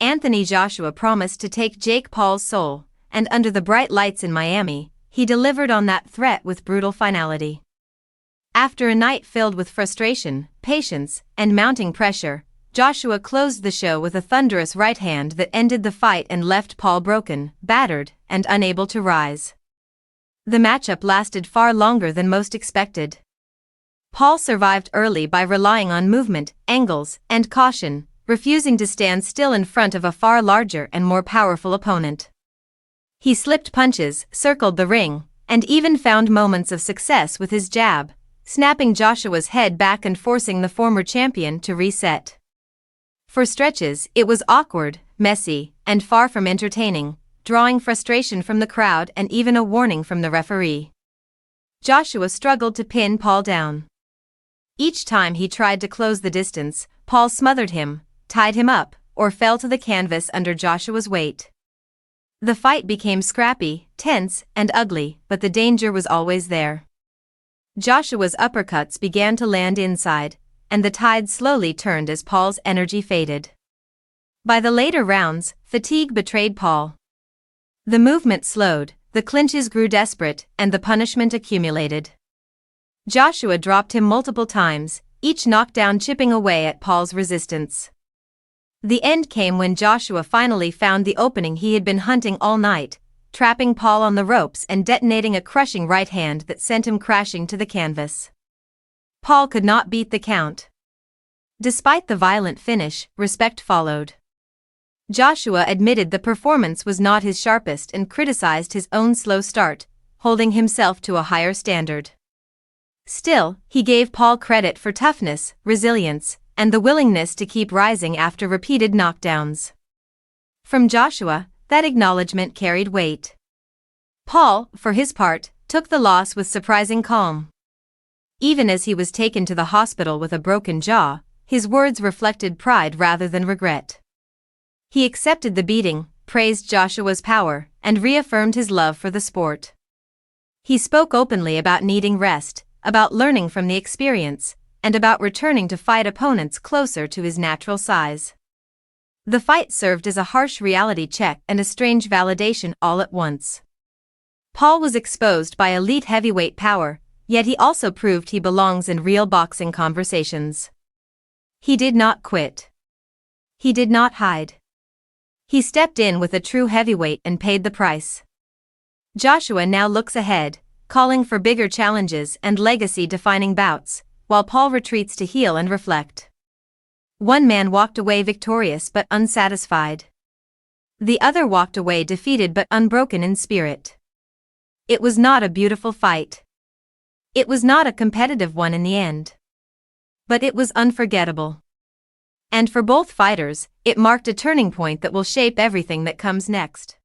Anthony Joshua promised to take Jake Paul's soul, and under the bright lights in Miami, he delivered on that threat with brutal finality. After a night filled with frustration, patience, and mounting pressure, Joshua closed the show with a thunderous right hand that ended the fight and left Paul broken, battered, and unable to rise. The matchup lasted far longer than most expected. Paul survived early by relying on movement, angles, and caution, refusing to stand still in front of a far larger and more powerful opponent. He slipped punches, circled the ring, and even found moments of success with his jab, snapping Joshua's head back and forcing the former champion to reset. For stretches, it was awkward, messy, and far from entertaining, drawing frustration from the crowd and even a warning from the referee. Joshua struggled to pin Paul down. Each time he tried to close the distance, Paul smothered him, tied him up, or fell to the canvas under Joshua's weight. The fight became scrappy, tense, and ugly, but the danger was always there. Joshua's uppercuts began to land inside, and the tide slowly turned as Paul's energy faded. By the later rounds, fatigue betrayed Paul. The movement slowed, the clinches grew desperate, and the punishment accumulated. Joshua dropped him multiple times, each knockdown chipping away at Paul's resistance. The end came when Joshua finally found the opening he had been hunting all night, trapping Paul on the ropes and detonating a crushing right hand that sent him crashing to the canvas. Paul could not beat the count. Despite the violent finish, respect followed. Joshua admitted the performance was not his sharpest and criticized his own slow start, holding himself to a higher standard. Still, he gave Paul credit for toughness, resilience, and the willingness to keep rising after repeated knockdowns. From Joshua, that acknowledgement carried weight. Paul, for his part, took the loss with surprising calm. Even as he was taken to the hospital with a broken jaw, his words reflected pride rather than regret. He accepted the beating, praised Joshua's power, and reaffirmed his love for the sport. He spoke openly about needing rest, about learning from the experience, and about returning to fight opponents closer to his natural size. The fight served as a harsh reality check and a strange validation all at once. Paul was exposed by elite heavyweight power, yet he also proved he belongs in real boxing conversations. He did not quit. He did not hide. He stepped in with a true heavyweight and paid the price. Joshua now looks ahead, calling for bigger challenges and legacy-defining bouts, while Paul retreats to heal and reflect. One man walked away victorious but unsatisfied. The other walked away defeated but unbroken in spirit. It was not a beautiful fight. It was not a competitive one in the end. But it was unforgettable. And for both fighters, it marked a turning point that will shape everything that comes next.